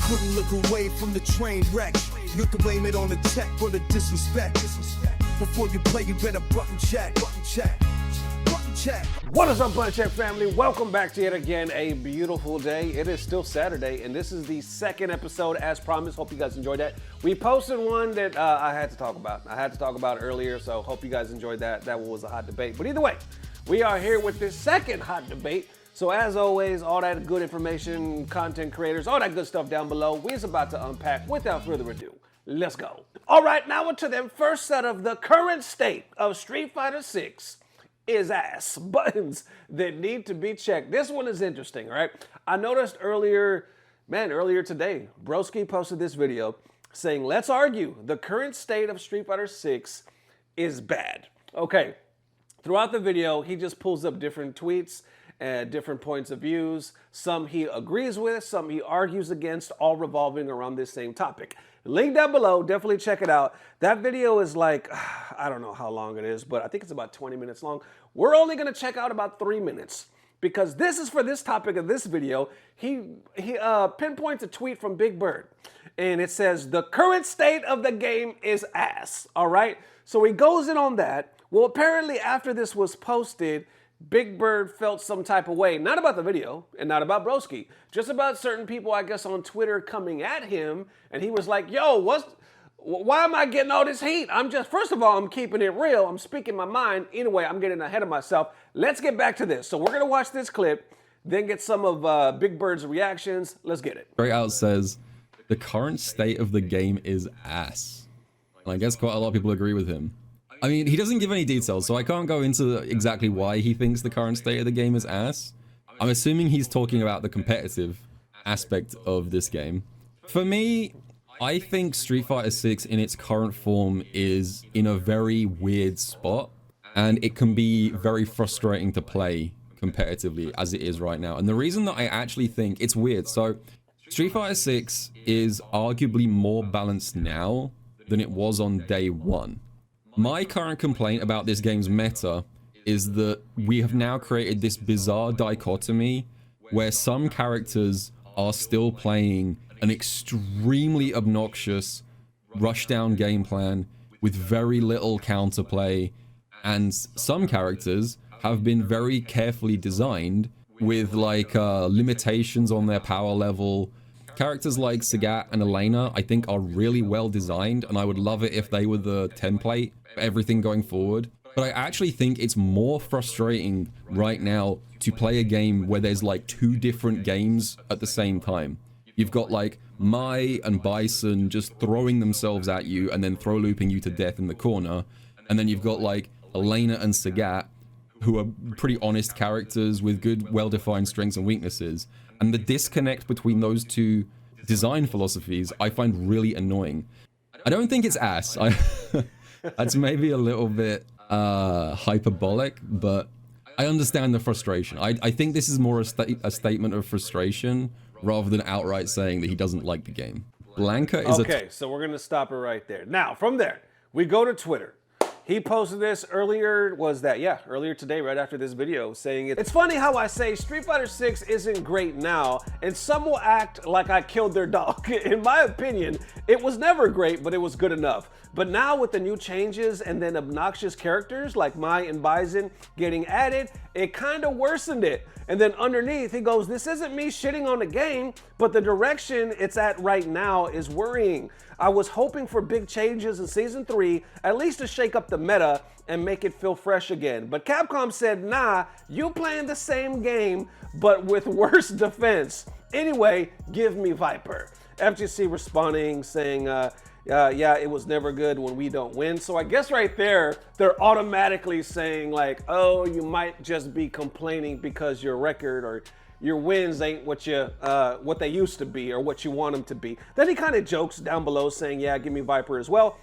couldn't look away from the train wreck. You can blame it on the tech for the disrespect. Before you play, you better button check. What is up, Button Check family? Welcome back to yet again a beautiful day. It is still Saturday, and this is the second episode as promised. Hope you guys enjoyed that. We posted one that I had to talk about. Earlier, so hope you guys enjoyed that. That one was a hot debate. But either way, we are here with this second hot debate. So as always, all that good information, content creators, all that good stuff down below, we're about to unpack. Without further ado, let's go. All right, now into the first set of the current state of Street Fighter 6. Is ass buttons that need to be checked. This one is interesting, right? I noticed earlier today, Broski posted this video saying, let's argue the current state of Street Fighter 6 is bad. Okay, throughout the video, he just pulls up different tweets and different points of views. Some he agrees with, some he argues against, all revolving around this same topic. Link down below, definitely check it out. That video is like, I don't know how long it is, but I think it's about 20 minutes long. We're only gonna check out about 3 minutes because this is for this topic of this video. He pinpoints a tweet from Big Bird and it says, the current state of the game is ass, all right? So he goes in on that. Well, apparently after this was posted, Big Bird felt some type of way, not about the video and not about Broski, just about certain people, I guess, on Twitter coming at him. And he was like, yo, why am I getting all this heat? First of all, I'm keeping it real. I'm speaking my mind. Anyway, I'm getting ahead of myself. Let's get back to this. So we're going to watch this clip, then get some of Big Bird's reactions. Let's get it. Straight out says, the current state of the game is ass. And I guess quite a lot of people agree with him. I mean, he doesn't give any details, so I can't go into exactly why he thinks the current state of the game is ass. I'm assuming he's talking about the competitive aspect of this game. For me, I think Street Fighter 6 in its current form is in a very weird spot, and it can be very frustrating to play competitively as it is right now. And the reason that I actually think it's weird, so Street Fighter 6 is arguably more balanced now than it was on day one. My current complaint about this game's meta is that we have now created this bizarre dichotomy where some characters are still playing an extremely obnoxious rushdown game plan with very little counterplay, and some characters have been very carefully designed with like limitations on their power level. Characters like Sagat and Elena, I think, are really well designed, and I would love it if they were the template for everything going forward. But I actually think it's more frustrating right now to play a game where there's like two different games at the same time. You've got like Mai and Bison just throwing themselves at you and then throw looping you to death in the corner. And then you've got like Elena and Sagat, who are pretty honest characters with good, well-defined strengths and weaknesses. And the disconnect between those two design philosophies, I find really annoying. I don't think it's ass. That's maybe a little bit hyperbolic, but I understand the frustration. I think this is more a statement of frustration rather than outright saying that he doesn't like the game. Blanca is okay, so we're going to stop it right there. Now, from there, we go to Twitter. He posted this earlier today, right after this video, saying it's funny how I say Street Fighter 6 isn't great now, and some will act like I killed their dog. In my opinion, it was never great, but it was good enough. But now with the new changes and then obnoxious characters like Mai and Bison getting added, it kind of worsened it. And then underneath, he goes, this isn't me shitting on the game, but the direction it's at right now is worrying. I was hoping for big changes in Season 3, at least to shake up the meta and make it feel fresh again. But Capcom said, nah, you playing the same game, but with worse defense. Anyway, give me Viper. FGC responding, saying, yeah, it was never good when we don't win. So I guess right there, they're automatically saying like, oh, you might just be complaining because your record or your wins ain't what they used to be or what you want them to be. Then he kind of jokes down below saying, yeah, give me Viper as well.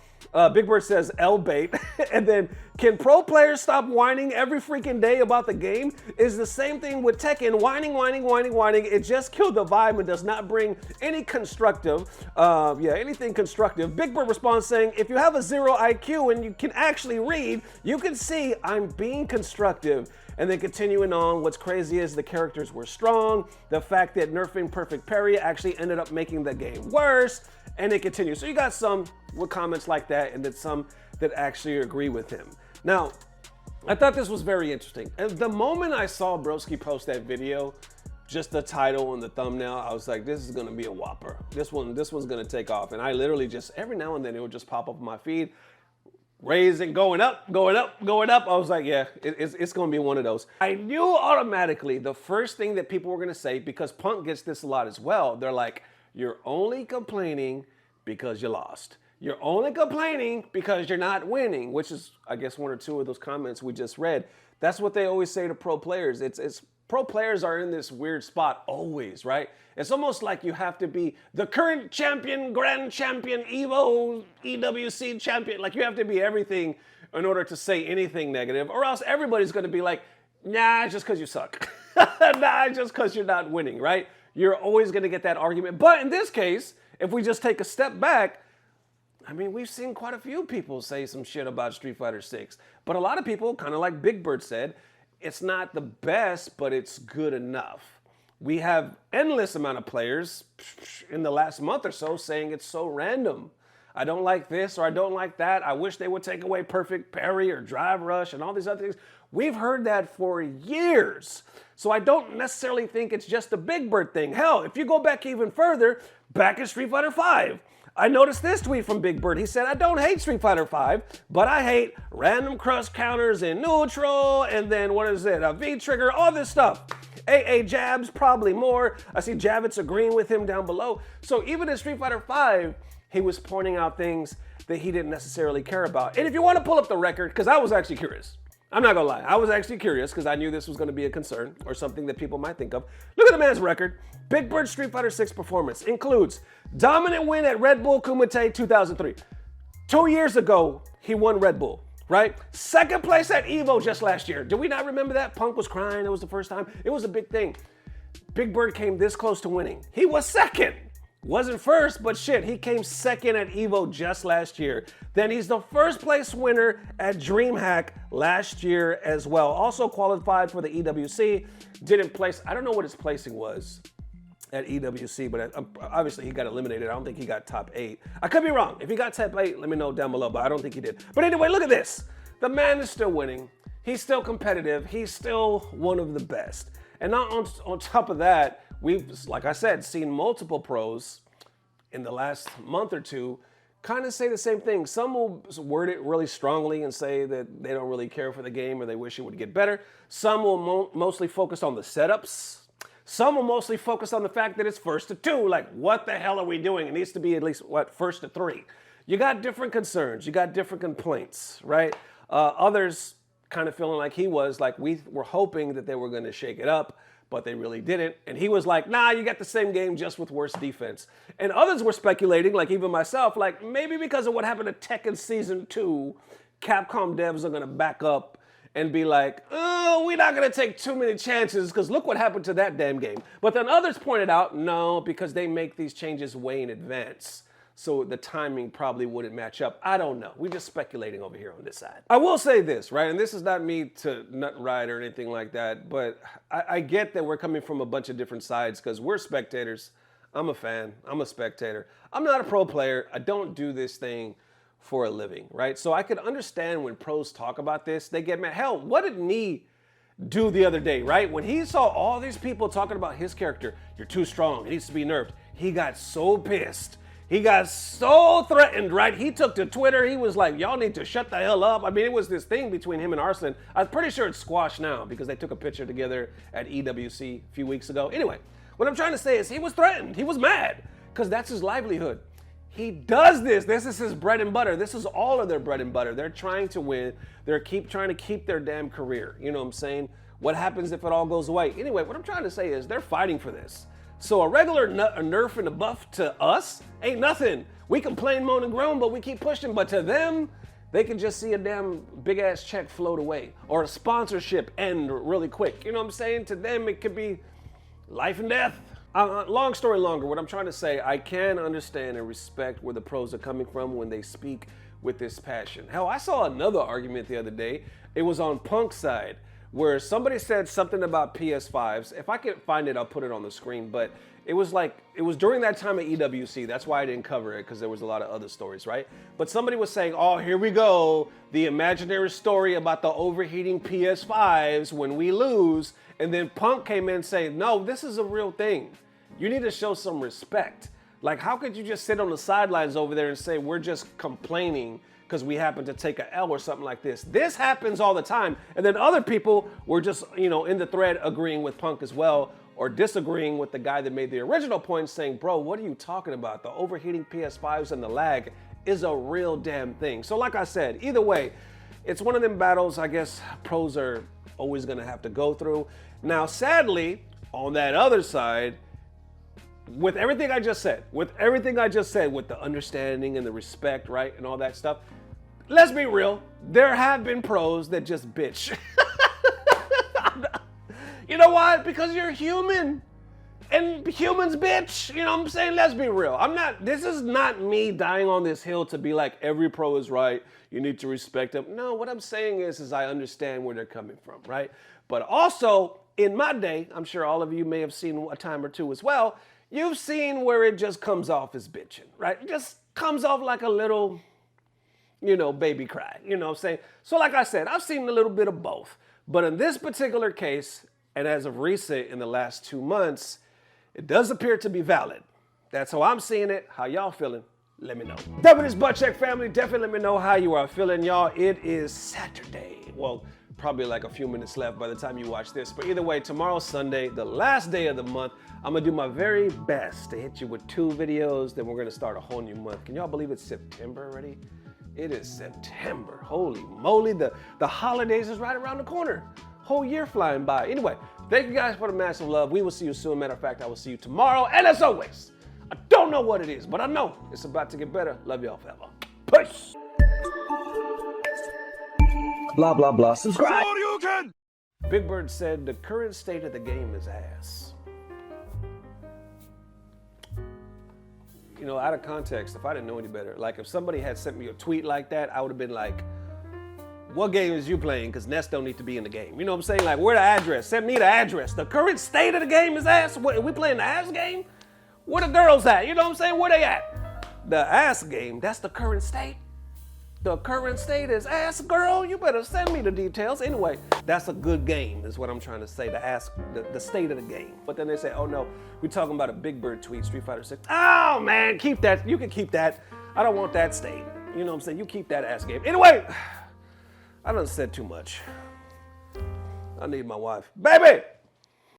Big Bird says L bait. And then, can pro players stop whining every freaking day about the game? Is the same thing with Tekken, whining. It just killed the vibe and does not bring any constructive, anything constructive. Big Bird responds saying, if you have a 0 IQ and you can actually read, you can see I'm being constructive. And then continuing on, what's crazy is the characters were strong. The fact that nerfing perfect parry actually ended up making the game worse. And it continues. So you got some with comments like that, and then some that actually agree with him. Now, I thought this was very interesting. And the moment I saw Broski post that video, just the title and the thumbnail, I was like, this is gonna be a whopper. This one's gonna take off. And I literally just, every now and then it would just pop up on my feed, raising, going up, going up, going up. I was like, yeah, it's gonna be one of those. I knew automatically the first thing that people were gonna say, because Punk gets this a lot as well, they're like, you're only complaining because you lost. You're only complaining because you're not winning, which is, I guess, one or two of those comments we just read. That's what they always say to pro players. It's pro players are in this weird spot always, right? It's almost like you have to be the current champion, grand champion, Evo, EWC champion. Like you have to be everything in order to say anything negative, or else everybody's going to be like, nah, it's just because you suck. Nah, it's just because you're not winning, right? You're always going to get that argument. But in this case, if we just take a step back, I mean, we've seen quite a few people say some shit about Street Fighter 6. But a lot of people, kind of like Big Bird said, it's not the best, but it's good enough. We have endless amount of players in the last month or so saying it's so random. I don't like this or I don't like that. I wish they would take away perfect parry or drive rush and all these other things. We've heard that for years. So I don't necessarily think it's just a Big Bird thing. Hell, if you go back even further, back in Street Fighter 5, I noticed this tweet from Big Bird. He said, I don't hate Street Fighter 5, but I hate random crush counters in neutral, and then what is it, a V-trigger, all this stuff. AA jabs, probably more. I see Javits agreeing with him down below. So even in Street Fighter 5, he was pointing out things that he didn't necessarily care about. And if you want to pull up the record, because I was actually curious. I'm not gonna lie, I was actually curious because I knew this was gonna be a concern or something that people might think of. Look at the man's record. Big Bird Street Fighter 6 performance includes dominant win at Red Bull Kumite 2003. 2 years ago, he won Red Bull, right? Second place at Evo just last year. Do we not remember that? Punk was crying, it was the first time. It was a big thing. Big Bird came this close to winning. He was second. Wasn't first, but shit, he came second at Evo just last year. Then he's the first place winner at DreamHack last year as well. Also qualified for the EWC, didn't place, I don't know what his placing was at EWC, but obviously he got eliminated. I don't think he got top 8. I could be wrong. If he got top 8, let me know down below, but I don't think he did. But anyway, look at this. The man is still winning. He's still competitive. He's still one of the best. And not on top of that, we've, like I said, seen multiple pros in the last month or two kind of say the same thing. Some will word it really strongly and say that they don't really care for the game or they wish it would get better. Some will mostly focus on the setups. Some will mostly focus on the fact that it's first to 2. Like, what the hell are we doing? It needs to be at least, first to 3. You got different concerns. You got different complaints, right? Others kind of feeling like he was, like we were hoping that they were going to shake it up, but they really didn't. And he was like, nah, you got the same game just with worse defense. And others were speculating, like even myself, like maybe because of what happened to Tekken Season 2, Capcom devs are going to back up and be like, oh, we're not going to take too many chances because look what happened to that damn game. But then others pointed out, no, because they make these changes way in advance. So the timing probably wouldn't match up. I don't know. We're just speculating over here on this side. I will say this, right? And this is not me to nut ride or anything like that, but I get that we're coming from a bunch of different sides because we're spectators. I'm a fan. I'm a spectator. I'm not a pro player. I don't do this thing for a living, right? So I could understand when pros talk about this, they get mad. Hell, what did Nee do the other day, right? When he saw all these people talking about his character, you're too strong, it needs to be nerfed, he got so pissed. He got so threatened, right? He took to Twitter. He was like, y'all need to shut the hell up. I mean, it was this thing between him and Arslan. I'm pretty sure it's squashed now because they took a picture together at EWC a few weeks ago. Anyway, what I'm trying to say is he was threatened. He was mad because that's his livelihood. He does this. This is his bread and butter. This is all of their bread and butter. They're trying to win. They're trying to keep their damn career. You know what I'm saying? What happens if it all goes away? Anyway, what I'm trying to say is they're fighting for this. So a regular a nerf and a buff to us ain't nothing. We complain, moan, and groan, but we keep pushing. But to them, they can just see a damn big-ass check float away or a sponsorship end really quick. You know what I'm saying? To them, it could be life and death. Long story longer, what I'm trying to say, I can understand and respect where the pros are coming from when they speak with this passion. Hell, I saw another argument the other day. It was on Punk's side, where somebody said something about PS5s. If I can find it, I'll put it on the screen. But it was during that time at EWC. That's why I didn't cover it, because there was a lot of other stories, right? But somebody was saying, oh, here we go, the imaginary story about the overheating PS5s when we lose. And then Punk came in saying, no, this is a real thing. You need to show some respect. Like, how could you just sit on the sidelines over there and say, we're just complaining because we happen to take a L or something like this? This happens all the time. And then other people were just, in the thread agreeing with Punk as well, or disagreeing with the guy that made the original point, saying, bro, what are you talking about? The overheating PS5s and the lag is a real damn thing. So like I said, either way, it's one of them battles I guess pros are always gonna have to go through. Now, sadly, on that other side, with everything I just said, with the understanding and the respect, right, and all that stuff, let's be real, there have been pros that just bitch. You know why? Because you're human. And humans bitch. You know what I'm saying? Let's be real. This is not me dying on this hill to be like, every pro is right, you need to respect them. No, what I'm saying is I understand where they're coming from, right? But also, in my day, I'm sure all of you may have seen a time or two as well, you've seen where it just comes off as bitching, right? It just comes off like a little, baby cry, you know what I'm saying? So like I said, I've seen a little bit of both. But in this particular case, and as of recent, in the last 2 months, it does appear to be valid. That's how I'm seeing it. How y'all feeling? Let me know. This Butt Check family, definitely let me know how you are feeling, y'all. It is Saturday. Well, probably like a few minutes left by the time you watch this. But either way, tomorrow's Sunday, the last day of the month. I'm gonna do my very best to hit you with 2 videos. Then we're gonna start a whole new month. Can y'all believe it's September already? It is September. Holy moly, the holidays is right around the corner. Whole year flying by. Anyway, thank you guys for the massive love. We will see you soon. Matter of fact, I will see you tomorrow. And as always, I don't know what it is, but I know it's about to get better. Love y'all forever. Peace. Blah, blah, blah. Subscribe. Big Bird said the current state of the game is ass. Out of context, if I didn't know any better, like if somebody had sent me a tweet like that, I would have been like, what game is you playing? Because Ness don't need to be in the game. You know what I'm saying? Like, where the address? Send me the address. The current state of the game is ass. What, are we playing the ass game? Where the girls at? You know what I'm saying? Where they at? The ass game, that's the current state. The current state is ass, girl. You better send me the details. Anyway, that's a good game is what I'm trying to say, the state of the game. But then they say, oh no, we're talking about a Big Bird tweet, Street Fighter 6. Oh man, keep that. You can keep that. I don't want that state. You know what I'm saying? You keep that ass game. Anyway, I done said too much. I need my wife. Baby!